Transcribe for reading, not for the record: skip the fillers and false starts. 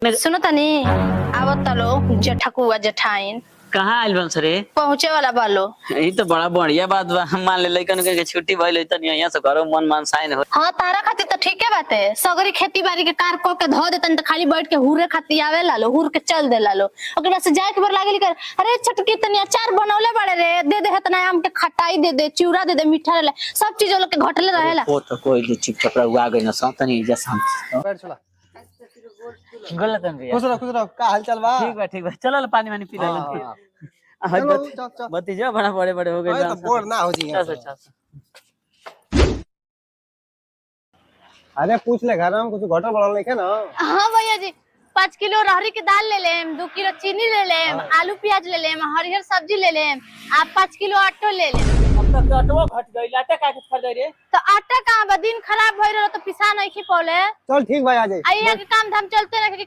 सुनो तनी आवत तलो जेठकुआ जेठाइन कहाँ आइल बन सरे? पहुंचे वाला बालो। यही तो बड़ा बढ़िया बात बा। हम मान ले लइकन के छुट्टी भइल है तनी यहाँ से घरो मन साइन हो। हाँ तारा खातिर तो ठीक है बात है। सगरी खेती बाड़ी के कार को के धो देतन तो खाली बैठ के हुरे खातिर आवे लालो हुर के चल दे लालो। ओकरे बाद से जाए के बार लागली कर अरे छटकी तनी अचार बनौले बड़े रे दे दे हतना आम के खटाई दे दे चिवड़ा दे दे मीठा रे सब चीज लोग के घटले रहेला। ओ तो कोई ले चुपचाप रह आ गई ना सो तनी जैसा बैठ चला गलत है भैया। खुश रहो का हाल चाल बा? ठीक बा चल पानी वानी पी ले। चलो भतीजा बड़ा बड़े बड़े हो गए तो बोर ना हो जी। अरे पूछ ले घर में कुछ घटल बढ़ल नहीं है ना? हाँ भैया जी 5 किलो रहरी के दाल ले लेम 2 किलो चीनी ले लेम आलू प्याज ले लेम हरिहर सब्जी ले लेम आप 5 किलो आटो ले लेम। अब तक आटो घट गई आटा का के खरीद रे। तो आटा कहाँ बा दिन खराब भइल रहो तो पिसा नहीं खी पौले। चल ठीक भाई आ जाए। आइया के काम धाम चलते रहे।